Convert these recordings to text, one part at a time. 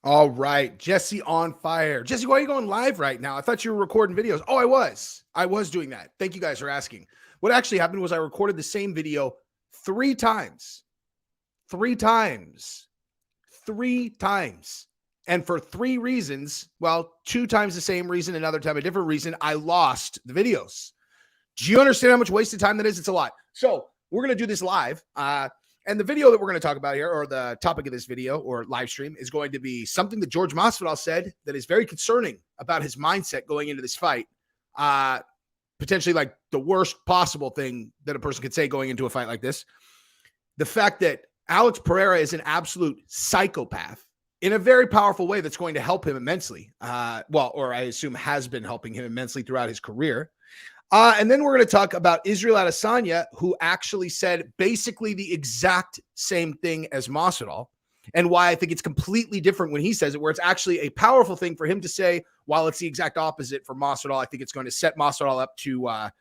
All right, Jesse on fire. Jesse, why are you going live right now? I thought you were recording videos. Oh, I was. I was doing that. Thank you guys for asking. What actually happened was I recorded the same video 3 times. 3 times. 3 times. And for 3 reasons, well, 2 times the same reason, another time a different reason, I lost the videos. Do you understand how much wasted time that is? It's a lot. So we're going to do this live. And the video that we're going to talk about here, or the topic of this video or live stream, is going to be something that Jorge Masvidal said that is very concerning about his mindset going into this fight. Potentially like the worst possible thing that a person could say going into a fight like this. The fact that Alex Pereira is an absolute psychopath in a very powerful way that's going to help him immensely. Or I assume has been helping him immensely throughout his career. And then we're going to talk about Israel Adesanya, who actually said basically the exact same thing as Masvidal, and why I think it's completely different when he says it, where it's actually a powerful thing for him to say, while it's the exact opposite for Masvidal. I think it's going to set Masvidal up to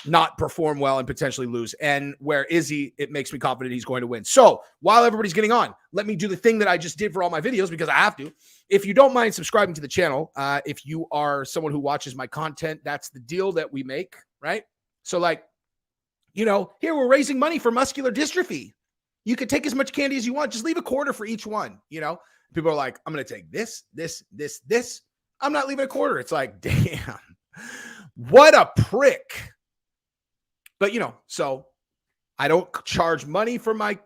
not perform well and potentially lose. And where Izzy, it makes me confident he's going to win. So while everybody's getting on, let me do the thing that I just did for all my videos, because I have to. If you don't mind subscribing to the channel, if you are someone who watches my content, that's the deal that we make, right? So like, here we're raising money for muscular dystrophy. You can take as much candy as you want. Just leave a quarter for each one, People are like, I'm going to take this. I'm not leaving a quarter. It's like, damn, what a prick. But, so I don't charge money for my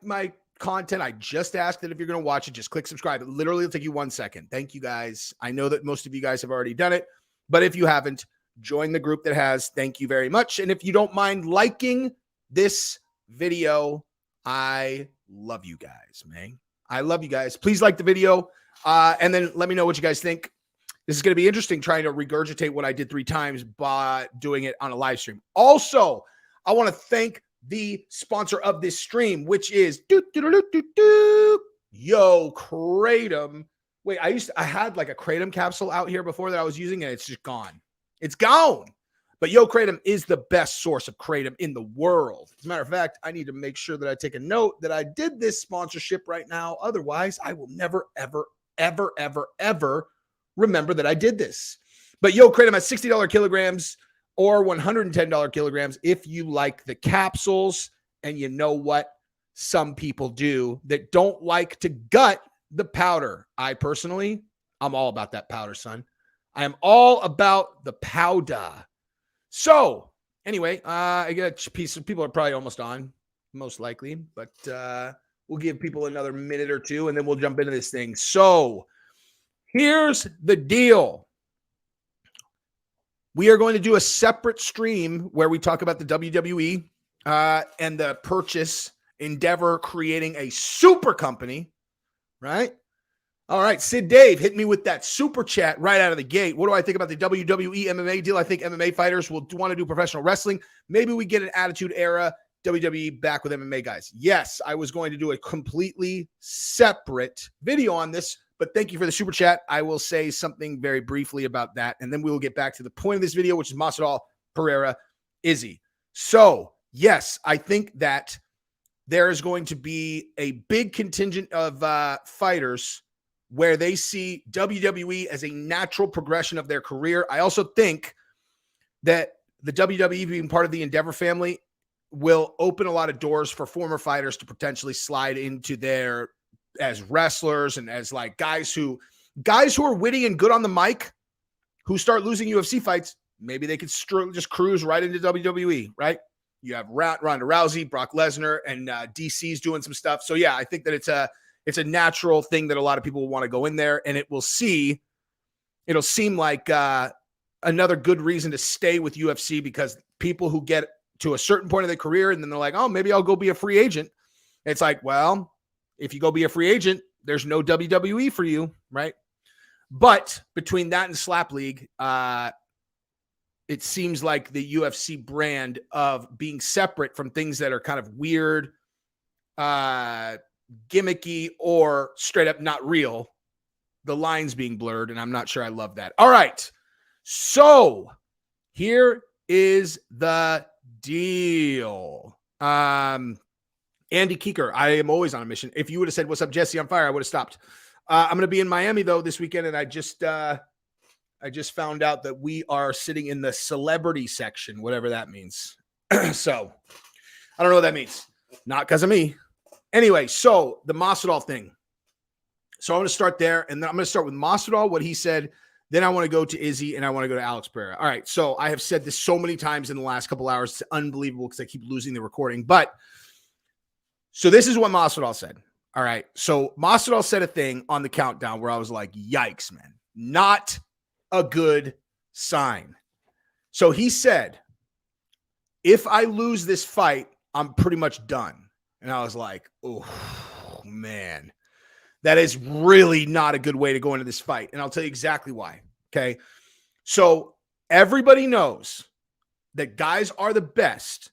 content. I just ask that if you're going to watch it, just click subscribe. It literally will take you 1 second. Thank you guys. I know that most of you guys have already done it, but if you haven't, join the group that has. Thank you very much. And if you don't mind liking this video, I love you guys, man. I love you guys. Please like the video. And then let me know what you guys think. This is going to be interesting, trying to regurgitate what I did 3 times by doing it on a live stream. Also, I want to thank the sponsor of this stream, which is Yo Kratom. Wait, I had like a Kratom capsule out here before that I was using, and it's just gone. It's gone. But Yo Kratom is the best source of Kratom in the world. As a matter of fact, I need to make sure that I take a note that I did this sponsorship right now. Otherwise, I will never, ever, ever, ever, ever remember that I did this. But Yo Kratom has $60 kilograms or $110 kilograms if you like the capsules. And you know what some people do that don't like to gut the powder. I'm all about that powder, son. I am all about the powder. So anyway, I got a piece of people are probably almost on, most likely, but we'll give people another minute or two and then we'll jump into this thing. So here's the deal. We are going to do a separate stream where we talk about the WWE and the purchase, Endeavor creating a super company, right? All right, Sid Dave, hit me with that super chat right out of the gate. What do I think about the WWE MMA deal? I think MMA fighters will want to do professional wrestling. Maybe we get an Attitude Era WWE back with MMA guys. Yes, I was going to do a completely separate video on this, but thank you for the super chat. I will say something very briefly about that, and then we will get back to the point of this video, which is Masvidal, Pereira, Izzy. So, yes, I think that there is going to be a big contingent of fighters where they see WWE as a natural progression of their career. I also think that the WWE being part of the Endeavor family will open a lot of doors for former fighters to potentially slide into there as wrestlers and as like guys who are witty and good on the mic who start losing UFC fights. Maybe they could just cruise right into WWE, right? You have Ronda Rousey, Brock Lesnar, and DC's doing some stuff. So yeah, I think that it's a natural thing that a lot of people will want to go in there, and it'll seem like another good reason to stay with UFC, because people who get to a certain point of their career and then they're like, oh, maybe I'll go be a free agent. It's like, well, if you go be a free agent, there's no WWE for you, right? But between that and Slap League, it seems like the UFC brand of being separate from things that are kind of weird, gimmicky, or straight up not real, the lines being blurred, and I'm not sure I love that. All right, so here is the deal. Andy Keeker, I am always on a mission. If you would have said, what's up, Jesse, on fire, I would have stopped. I'm going to be in Miami though this weekend, and I just found out that we are sitting in the celebrity section, whatever that means. So I don't know what that means. Not because of me. Anyway, so the Masvidal thing. So I'm going to start there, and then I'm going to start with Masvidal, what he said. Then I want to go to Izzy, and I want to go to Alex Pereira. All right, so I have said this so many times in the last couple hours. It's unbelievable because I keep losing the recording. But so this is what Masvidal said. All right, so Masvidal said a thing on the countdown where I was like, yikes, man. Not a good sign. So he said, if I lose this fight, I'm pretty much done. And I was like, oh, man. That is really not a good way to go into this fight. And I'll tell you exactly why. Okay. So everybody knows that guys are the best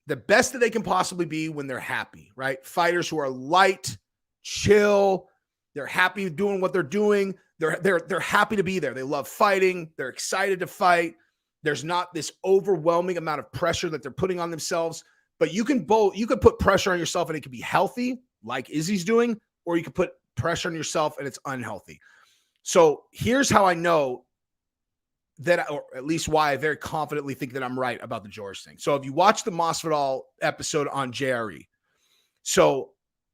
that they can possibly be when they're happy, right? Fighters who are light, chill, they're happy doing what they're doing. They're happy to be there. They love fighting. They're excited to fight. There's not this overwhelming amount of pressure that they're putting on themselves. But you could put pressure on yourself and it could be healthy, like Izzy's doing, or you could put pressure on yourself and it's unhealthy. So here's how I know that, or at least why I very confidently think that I'm right about the George thing. So if you watch the Masvidal episode on JRE, so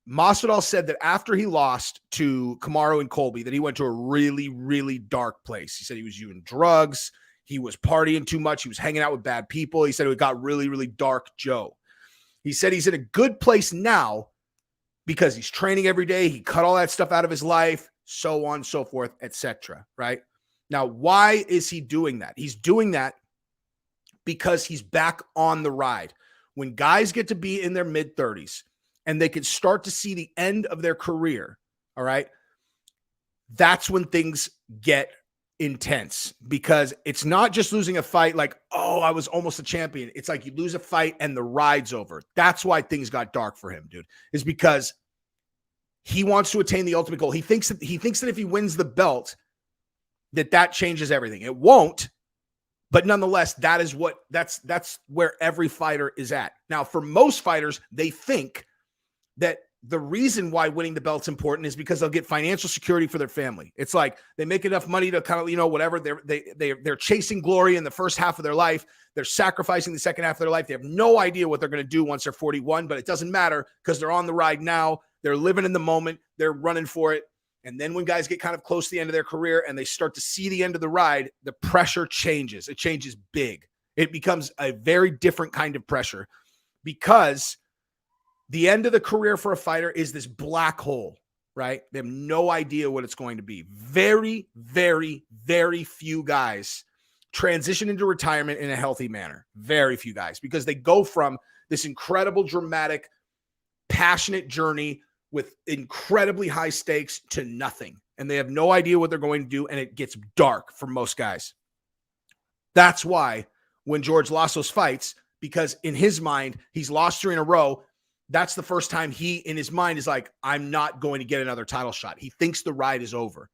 Masvidal said that after he lost to Kamaru and Colby, that he went to a really, really dark place. He said he was using drugs. He was partying too much. He was hanging out with bad people. He said it got really, really dark, Joe. He said he's in a good place now because he's training every day. He cut all that stuff out of his life, so on, so forth, etc. Right? Now, why is he doing that? He's doing that because he's back on the ride. When guys get to be in their mid-30s and they can start to see the end of their career, all right, that's when things get intense, because it's not just losing a fight like, oh, I was almost a champion. It's like you lose a fight and the ride's over. That's why things got dark for him, dude, is because he wants to attain the ultimate goal. He thinks that if he wins the belt, that changes everything. It won't, but nonetheless, that's where every fighter is at. Now, for most fighters, they think that the reason why winning the belt's important is because they'll get financial security for their family. It's like they make enough money to kind of, whatever, they're chasing glory in the first half of their life. They're sacrificing the second half of their life. They have no idea what they're going to do once they're 41, but it doesn't matter because they're on the ride now. They're living in the moment. They're running for it. And then when guys get kind of close to the end of their career and they start to see the end of the ride, the pressure changes. It changes big. It becomes a very different kind of pressure, because the end of the career for a fighter is this black hole, right? They have no idea what it's going to be. Very, very, very few guys transition into retirement in a healthy manner. Very few guys, because they go from this incredible, dramatic, passionate journey with incredibly high stakes to nothing. And they have no idea what they're going to do. And it gets dark for most guys. That's why when George lost those fights, because in his mind, he's lost 3 in a row. That's the first time he, in his mind, is like, I'm not going to get another title shot. He thinks the ride is over,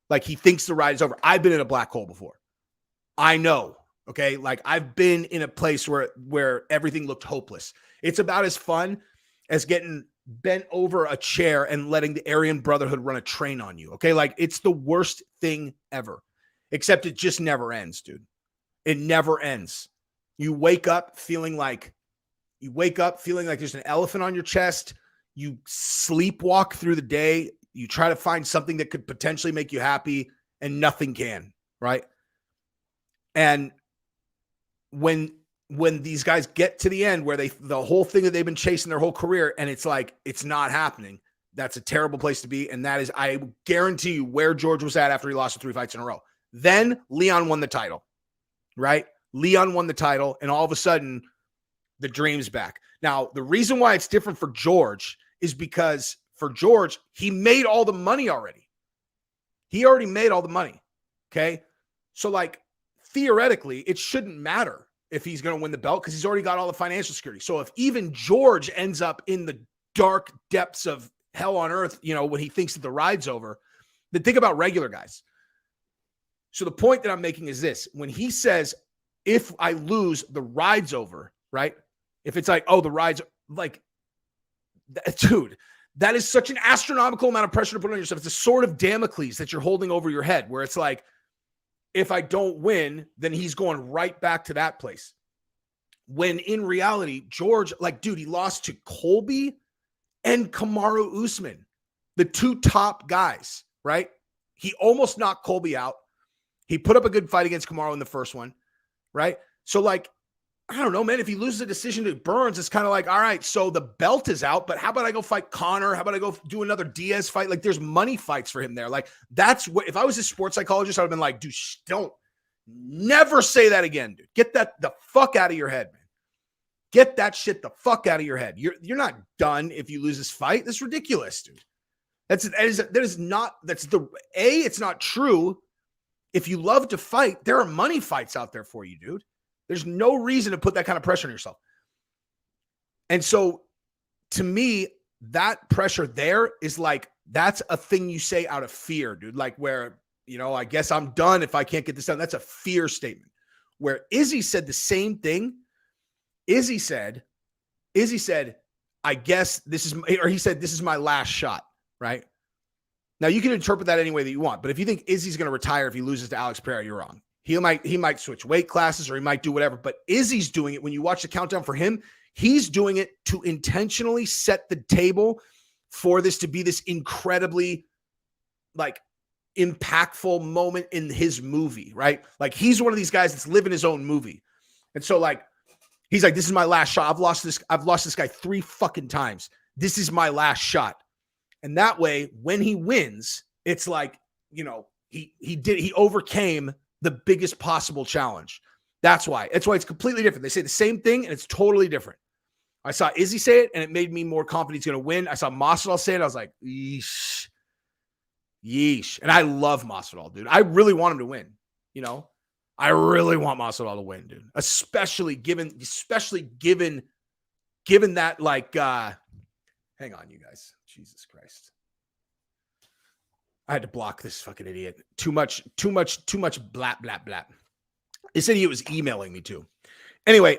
like he thinks the ride is over. I've been in a black hole before. I know. Okay. Like I've been in a place where everything looked hopeless. It's about as fun as getting bent over a chair and letting the Aryan Brotherhood run a train on you. Okay. Like it's the worst thing ever, except it just never ends, dude. It never ends. You wake up feeling like there's an elephant on your chest. You sleepwalk through the day. You try to find something that could potentially make you happy, and nothing can, right? And when these guys get to the end where the whole thing that they've been chasing their whole career, and it's like, it's not happening, that's a terrible place to be. And that is, I guarantee you, where George was at after he lost 3 fights in a row. Then Leon won the title, right? Leon won the title, and all of a sudden, the dream's back. Now, the reason why it's different for George is because for George, he made all the money already. He already made all the money. Okay. So like theoretically, it shouldn't matter if he's going to win the belt because he's already got all the financial security. So if even George ends up in the dark depths of hell on earth, when he thinks that the ride's over, then think about regular guys. So the point that I'm making is this: when he says, if I lose, the ride's over, right? If it's like, oh, the ride's like, dude, that is such an astronomical amount of pressure to put on yourself. It's a sword of Damocles that you're holding over your head, where it's like, if I don't win, then he's going right back to that place. When in reality, George, like, dude, he lost to Colby and Kamaru Usman, the two top guys, right? He almost knocked Colby out. He put up a good fight against Kamaru in the first one, right? So, like, I don't know, man. If he loses a decision to Burns, it's kind of like, all right, so the belt is out, but how about I go fight Conor? How about I go do another Diaz fight? Like, there's money fights for him there. Like, that's what, if I was a sports psychologist, I would have been like, dude, don't never say that again, dude. Get that the fuck out of your head, man. Get that shit the fuck out of your head. You're not done if you lose this fight. That's ridiculous, dude. It's not true. If you love to fight, there are money fights out there for you, dude. There's no reason to put that kind of pressure on yourself. And so, to me, that pressure there is like, that's a thing you say out of fear, dude. Like, where, you know, I guess I'm done if I can't get this done. That's a fear statement. Where Izzy said the same thing. Izzy said, I guess this is, or he said, this is my last shot, right? Now, you can interpret that any way that you want, but if you think Izzy's going to retire if he loses to Alex Pereira, you're wrong. He might switch weight classes, or he might do whatever, but Izzy's doing it. When you watch the countdown for him, he's doing it to intentionally set the table for this to be this incredibly, like, impactful moment in his movie, right? Like, he's one of these guys that's living his own movie. And so, like, he's like, this is my last shot. I've lost this guy 3 fucking times. This is my last shot. And that way, when he wins, it's like, you know, he overcame the biggest possible challenge. That's why it's completely different. They say the same thing and it's totally different. I saw Izzy say it and it made me more confident he's going to win. I saw Masvidal say it. I was like, yeesh. And I love Masvidal, dude. I really want him to win. You know, I really want Masvidal to win, dude. Especially given that, like, hang on, you guys. Jesus Christ. I had to block this fucking idiot. Too much blah, blah, blah. He said he was emailing me too. Anyway,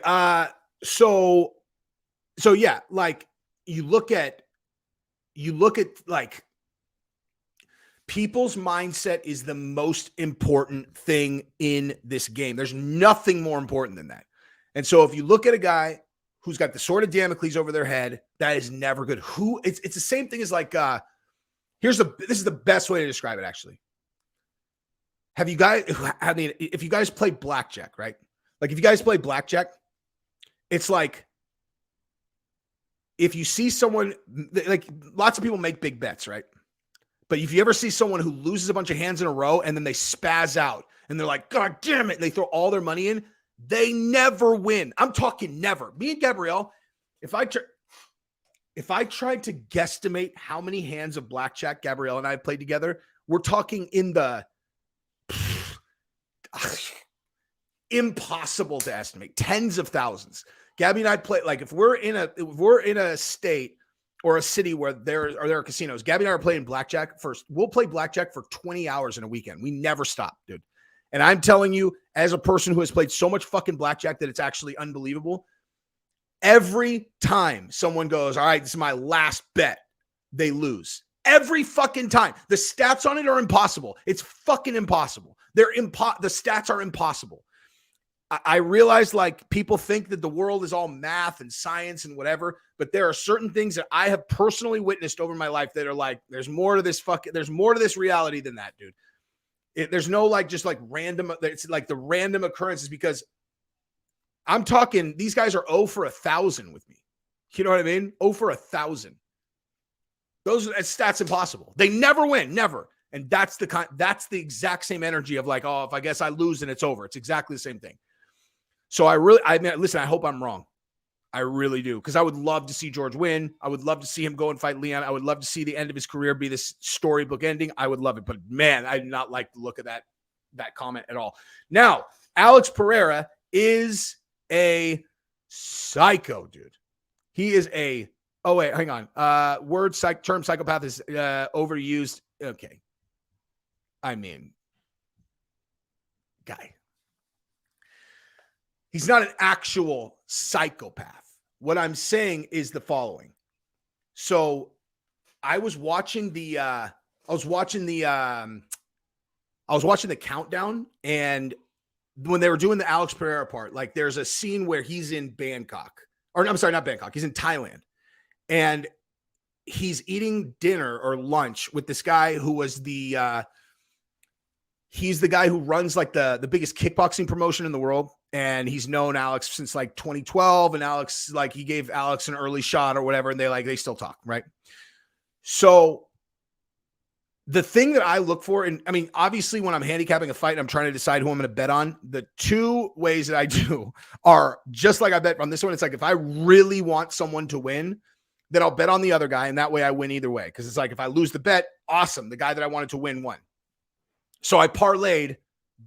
so yeah, like, you look at like, people's mindset is the most important thing in this game. There's nothing more important than that. And so if you look at a guy who's got the sword of Damocles over their head, that is never good. It's the same thing as, like, this is the best way to describe it, actually. If you guys play blackjack, right? Like, if you guys play blackjack, it's like, if you see someone, like, lots of people make big bets, right? But if you ever see someone who loses a bunch of hands in a row and then they spaz out and they're like, God damn it, and they throw all their money in, they never win. I'm talking never. Me and Gabrielle, if I tried to guesstimate how many hands of blackjack Gabrielle and I played together, we're talking in the impossible to estimate, tens of thousands. Gabby and I play, like, if we're in a state or a city where there are casinos, Gabby and I are playing blackjack first. We'll play blackjack for 20 hours in a weekend. We never stop, dude. And I'm telling you, as a person who has played so much fucking blackjack that it's actually unbelievable, every time someone goes, all right, this is my last bet, they lose. Every fucking time. The stats on it are impossible. It's fucking impossible. The stats are impossible. I realize, like, people think that the world is all math and science and whatever, but there are certain things that I have personally witnessed over my life that are like, there's more to this reality than that, dude. There's no, like, just like random, it's like the random occurrences, because I'm talking, these guys are 0 for 1,000 with me. You know what I mean? 0 for 1,000. Those stats impossible. They never win, never. And that's the exact same energy of, like, oh, if I guess I lose and it's over. It's exactly the same thing. So listen, I hope I'm wrong. I really do. Because I would love to see George win. I would love to see him go and fight Leon. I would love to see the end of his career be this storybook ending. I would love it. But man, I did not like the look of that comment at all. Now, Alex Pereira is a psycho, dude. He is a, oh wait, hang on. Term psychopath is overused. Okay. I mean, guy. He's not an actual psychopath. What I'm saying is the following. So I was watching the countdown, and when they were doing the Alex Pereira part, like there's a scene where he's in Bangkok, or I'm sorry, not Bangkok. He's in Thailand, and he's eating dinner or lunch with this guy who was he's the guy who runs like the biggest kickboxing promotion in the world. And he's known Alex since like 2012. And Alex, like he gave Alex an early shot or whatever. And they still talk. Right. So the thing that I look for, and I mean, obviously when I'm handicapping a fight and I'm trying to decide who I'm going to bet on, the two ways that I do are just like I bet on this one. It's like, if I really want someone to win, then I'll bet on the other guy. And that way I win either way. Cause it's like, if I lose the bet, awesome. The guy that I wanted to win won. So I parlayed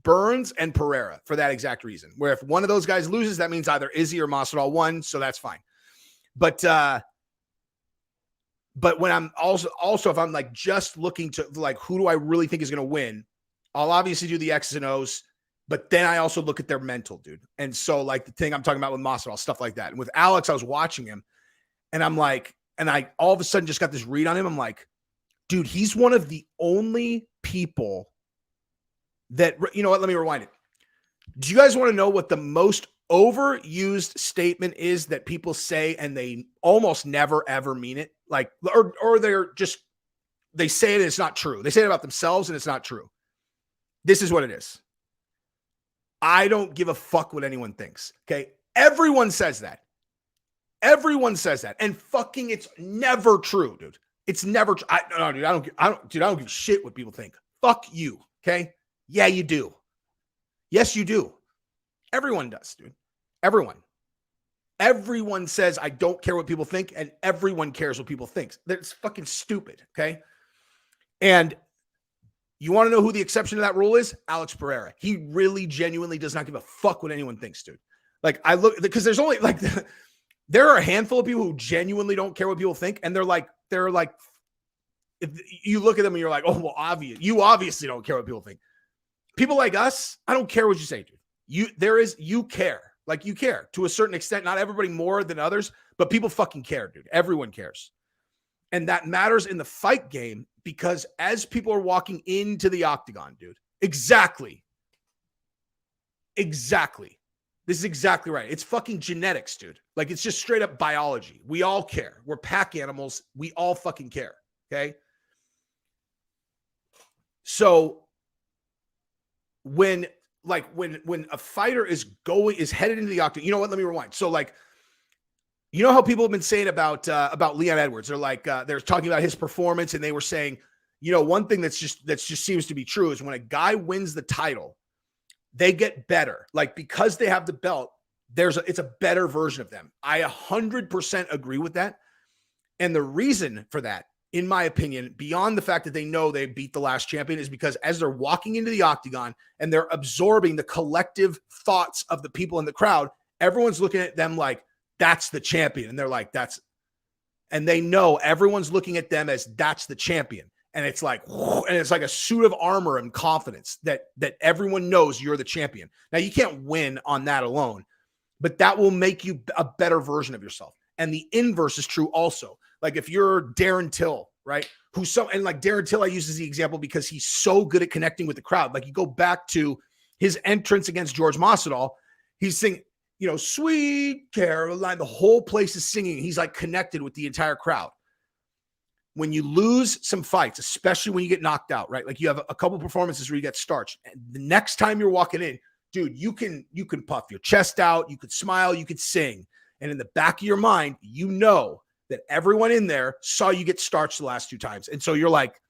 Burns and Pereira for that exact reason, where if one of those guys loses, that means either Izzy or Masvidal won. So that's fine. But when I'm also if I'm like just looking to like, who do I really think is going to win? I'll obviously do the X's and O's, but then I also look at their mental, dude. And so like the thing I'm talking about with Masvidal, stuff like that. And with Alex, I was watching him and I'm like, and I all of a sudden just got this read on him. I'm like, dude, he's one of the only people that, you know what, let me rewind it. Do you guys want to know what the most overused statement is that people say and they almost never ever mean it? Like, or they say it and it's not true. They say it about themselves and it's not true. This is what it is. I don't give a fuck what anyone thinks. Okay. Everyone says that. Everyone says that. And fucking it's never true, dude. It's never true. I don't give a shit what people think. Fuck you. Okay. Yeah, you do. Yes, you do. Everyone does, dude. Everyone says, I don't care what people think, and everyone cares what people think. That's fucking stupid, okay? And you want to know who the exception to that rule is? Alex Pereira. He really genuinely does not give a fuck what anyone thinks, dude. Like, I look, because there's only, like, there are a handful of people who genuinely don't care what people think, and they're like, if you look at them and you're like, oh, well, you obviously don't care what people think. People like us, I don't care what you say, dude. You care. Like, you care to a certain extent, not everybody more than others, but people fucking care, dude. Everyone cares. And that matters in the fight game because as people are walking into the octagon, dude, exactly. This is exactly right. It's fucking genetics, dude. Like, it's just straight up biology. We all care. We're pack animals. We all fucking care. Okay. So when a fighter is headed into the octagon, you know what? Let me rewind. So like, you know how people have been saying about Leon Edwards? They're like, they're talking about his performance, and they were saying, you know, one thing that just seems to be true is when a guy wins the title, they get better. Like, because they have the belt, it's a better version of them. I 100% agree with that. And the reason for that, in my opinion, beyond the fact that they know they beat the last champion, is because as they're walking into the octagon and they're absorbing the collective thoughts of the people in the crowd, everyone's looking at them like, that's the champion. And they're like, and they know everyone's looking at them as that's the champion. And it's like, and it's like a suit of armor and confidence that everyone knows you're the champion. Now, you can't win on that alone, but that will make you a better version of yourself. And the inverse is true also. Like, if you're Darren Till, right? And like Darren Till, I use as the example because he's so good at connecting with the crowd. Like, you go back to his entrance against Jorge Masvidal, he's singing, you know, Sweet Caroline, the whole place is singing. He's like connected with the entire crowd. When you lose some fights, especially when you get knocked out, right? Like, you have a couple performances where you get starched. And the next time you're walking in, dude, you can puff your chest out, you could smile, you could sing. And in the back of your mind, you know that everyone in there saw you get starched the last two times. And so you're like,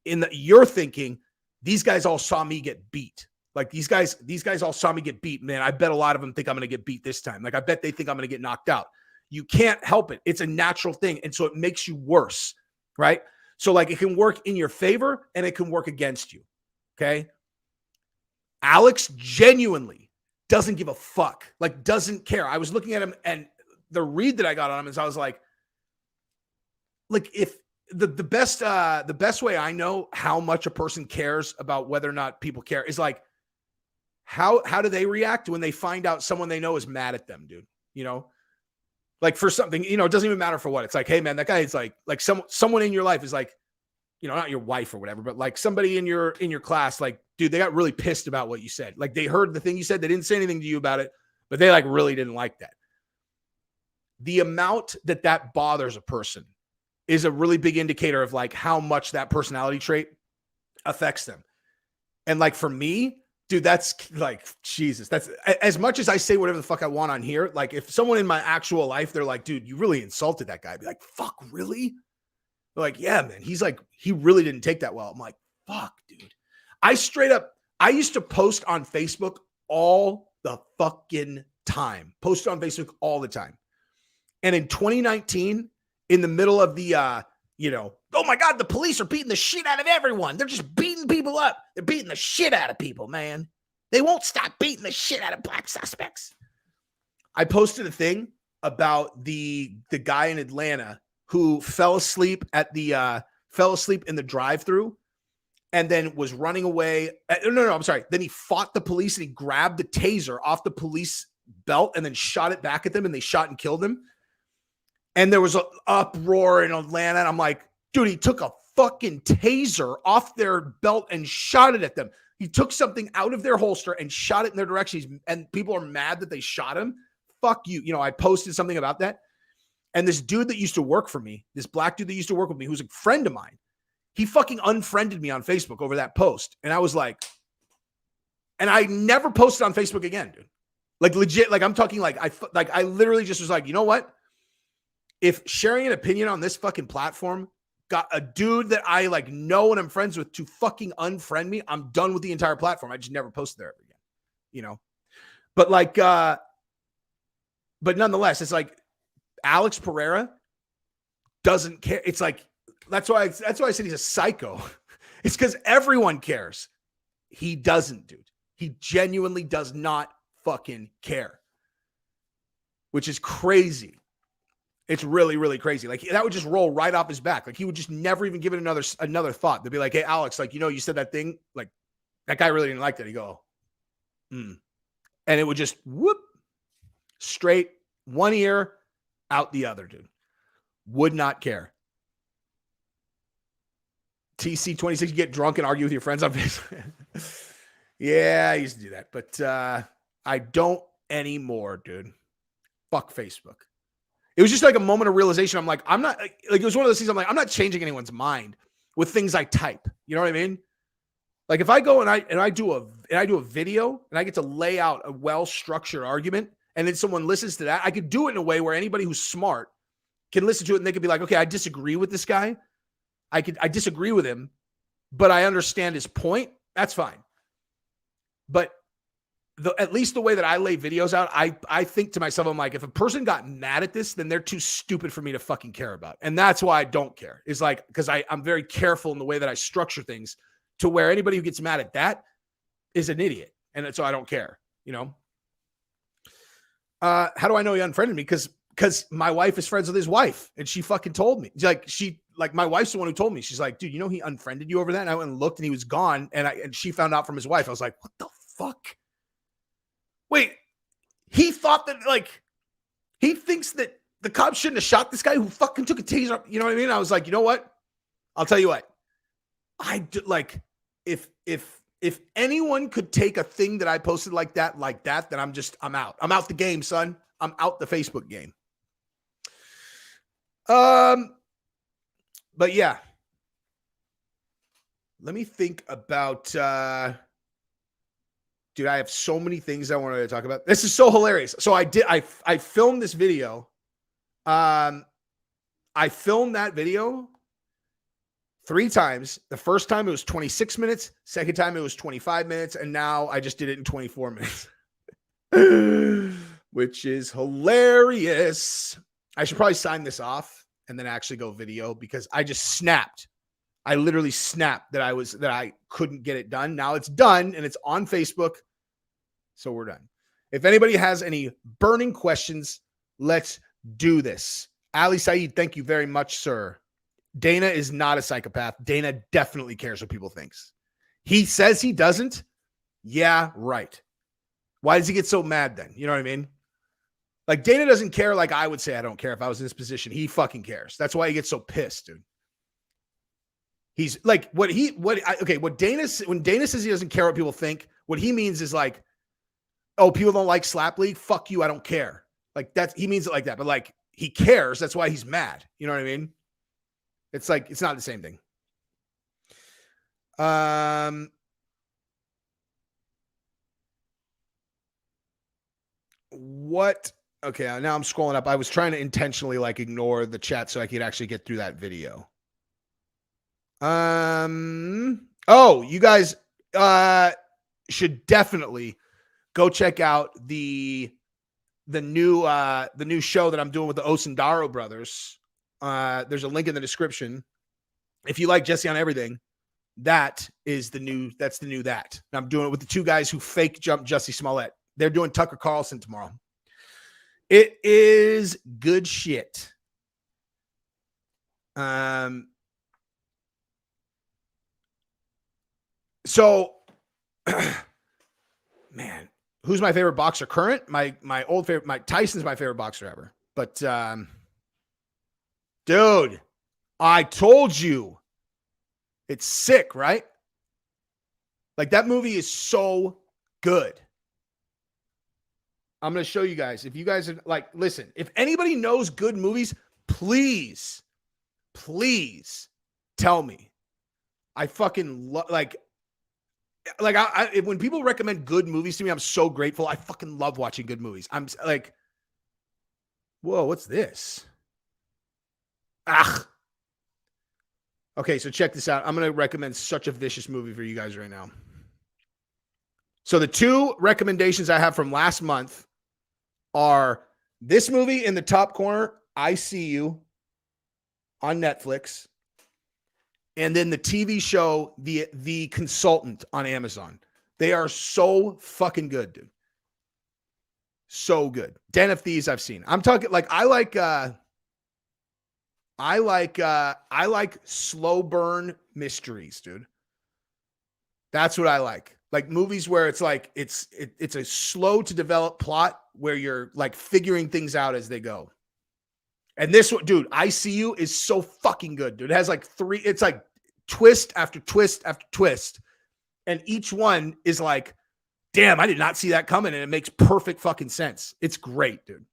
you're thinking, these guys all saw me get beat. Like, these guys all saw me get beat. Man, I bet a lot of them think I'm going to get beat this time. Like, I bet they think I'm going to get knocked out. You can't help it. It's a natural thing. And so it makes you worse, right? So like, it can work in your favor and it can work against you. Okay. Alex genuinely doesn't give a fuck, like, doesn't care. I was looking at him, and the read that I got on him is I was like if the best way I know how much a person cares about whether or not people care is like, how do they react when they find out someone they know is mad at them, dude? You know, Like for something, it doesn't even matter for what. It's like, hey man, that guy is like someone in your life is like, not your wife or whatever, but like somebody in your class, like, dude, they got really pissed about what you said. Like they heard the thing you said. They didn't say anything to you about it, but they like really didn't like that. The amount that bothers a person is a really big indicator of like how much that personality trait affects them. And like for me, dude, that's like, Jesus, that's as much as I say whatever the fuck I want on here. Like if someone in my actual life, they're like, dude, you really insulted that guy. I'd be like, fuck, really? They're like, yeah, man. He's like, he really didn't take that well. I'm like, fuck, dude. I used to post on Facebook all the fucking time. Post on Facebook all the time. And in 2019, in the middle of the, oh my God, the police are beating the shit out of everyone. They're just beating people up. They're beating the shit out of people, man. They won't stop beating the shit out of black suspects. I posted a thing about the guy in Atlanta who fell asleep in the drive-thru and then was running away. No, I'm sorry. Then he fought the police and he grabbed the taser off the police belt and then shot it back at them, and they shot and killed him. And there was an uproar in Atlanta. And I'm like, dude, he took a fucking taser off their belt and shot it at them. He took something out of their holster and shot it in their direction. And people are mad that they shot him. Fuck you. I posted something about that. And this dude that used to work for me, this black dude that used to work with me, who's a friend of mine, he fucking unfriended me on Facebook over that post. And I was like, and I never posted on Facebook again, dude. Like legit, like I'm talking like I literally just was like, you know what? If sharing an opinion on this fucking platform got a dude that I like know and I'm friends with to fucking unfriend me, I'm done with the entire platform. I just never posted there ever again, But like, but nonetheless, it's like Alex Pereira doesn't care. It's like, that's why I said he's a psycho. It's because everyone cares. He doesn't, dude. He genuinely does not fucking care, which is crazy. It's really, really crazy. Like that would just roll right off his back. Like he would just never even give it another thought. They'd be like, hey, Alex, like, you said that thing, like that guy really didn't like that. He'd go, And it would just whoop straight one ear out the other, dude. Would not care. TC26, you get drunk and argue with your friends on Facebook. Yeah, I used to do that, but I don't anymore, dude. Fuck Facebook. It was just like a moment of realization. I'm like, I'm not like it was one of those things. I'm like, I'm not changing anyone's mind with things I type. You know what I mean? Like if I go and I do a video and I get to lay out a well-structured argument, and then someone listens to that, I could do it in a way where anybody who's smart can listen to it and they could be like, okay, I disagree with this guy. I disagree with him, but I understand his point. That's fine. But at least the way that I lay videos out, I think to myself, I'm like, if a person got mad at this, then they're too stupid for me to fucking care about. And that's why I don't care. It's like, because I'm very careful in the way that I structure things to where anybody who gets mad at that is an idiot. And so I don't care, How do I know he unfriended me? Because my wife is friends with his wife, and she fucking told me. Like my wife's the one who told me. She's like, dude, he unfriended you over that? And I went and looked, and he was gone. And she found out from his wife. I was like, what the fuck? Wait, he thought that, like, he thinks that the cops shouldn't have shot this guy who fucking took a taser. You know what I mean? I was like, you know what? I'll tell you what. I do, like, if anyone could take a thing that I posted like that, then I'm out. I'm out the game, son. I'm out the Facebook game. But yeah. Let me think about, dude, I have so many things I wanted to talk about. This is so hilarious. So I filmed this video. I filmed that video 3 times. The first time it was 26 minutes. Second time it was 25 minutes. And now I just did it in 24 minutes, which is hilarious. I should probably sign this off and then actually go video, because I just snapped. I literally snapped that I couldn't get it done. Now it's done and it's on Facebook. So we're done. If anybody has any burning questions, let's do this. Ali Saeed, thank you very much, sir. Dana is not a psychopath. Dana definitely cares what people think. He says he doesn't. Yeah, right. Why does he get so mad then? You know what I mean? Like Dana doesn't care like I would say I don't care if I was in this position. He fucking cares. That's why he gets so pissed, dude. He's like when Dana says he doesn't care what people think, what he means is like, oh, people don't like Slap League. Fuck you. I don't care. Like he means it like that, but like he cares. That's why he's mad. You know what I mean? It's like, it's not the same thing. What? Okay. Now I'm scrolling up. I was trying to intentionally like ignore the chat so I could actually get through that video. Oh, you guys should definitely go check out the new show that I'm doing with the Osundairo brothers. There's a link in the description. If you like Jesse on Everything, that's the new. And I'm doing it with the two guys who fake jumped Jussie Smollett. They're doing Tucker Carlson tomorrow. It is good shit. So, man, who's my favorite boxer current? My old favorite, Mike Tyson's my favorite boxer ever. But, dude, I told you. It's sick, right? Like that movie is so good. I'm going to show you guys. If you guys are like, listen, if anybody knows good movies, please tell me. I fucking love, like when people recommend good movies to me, I'm so grateful. I fucking love watching good movies. I'm like, whoa, what's this? Okay, so check this out. I'm going to recommend such a vicious movie for you guys right now. So the two recommendations I have from last month are this movie in the top corner, I See You, on Netflix, and then the TV show, The Consultant, on Amazon. They are so fucking good, dude. So good. Den of Thieves I've seen. I'm talking like I like slow burn mysteries, dude. That's what I like. Like movies where it's like it's a slow to develop plot where you're like figuring things out as they go. And this one, dude, I See You is so fucking good, dude. It has like it's like twist after twist after twist. And each one is like, damn, I did not see that coming. And it makes perfect fucking sense. It's great, dude.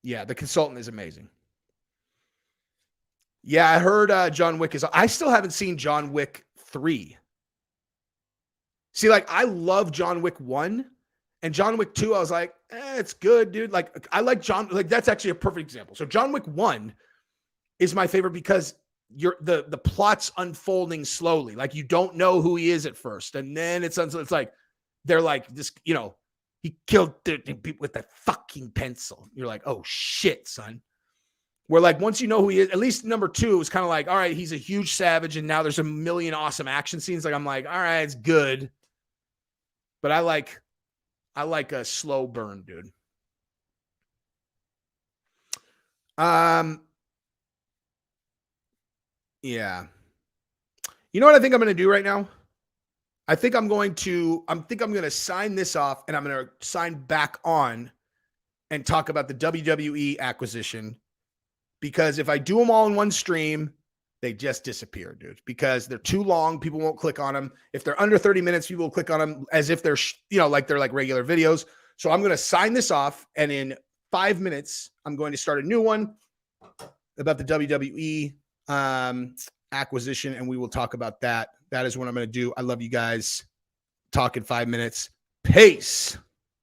Yeah, The Consultant is amazing. Yeah, I heard John Wick I still haven't seen John Wick 3. See, like, I love John Wick 1. And John Wick 2, I was like, it's good, dude. Like, I like that's actually a perfect example. So John Wick 1 is my favorite because the plot's unfolding slowly. Like, you don't know who he is at first. And then it's like, they're like, this, you know, he killed people with a fucking pencil. You're like, oh shit, son. Where like, once you know who he is, at least number 2, it was kind of like, all right, he's a huge savage. And now there's a million awesome action scenes. Like, I'm like, all right, it's good. But I like a slow burn, dude. Yeah. You know what I think I'm going to do right now? I think I'm going to sign this off and I'm going to sign back on and talk about the WWE acquisition, because if I do them all in one stream, they just disappear, dude, because they're too long. People won't click on them. If they're under 30 minutes, people will click on them as if they're, like they're like regular videos. So I'm going to sign this off. And in 5 minutes, I'm going to start a new one about the WWE acquisition. And we will talk about that. That is what I'm going to do. I love you guys. Talk in 5 minutes. Peace.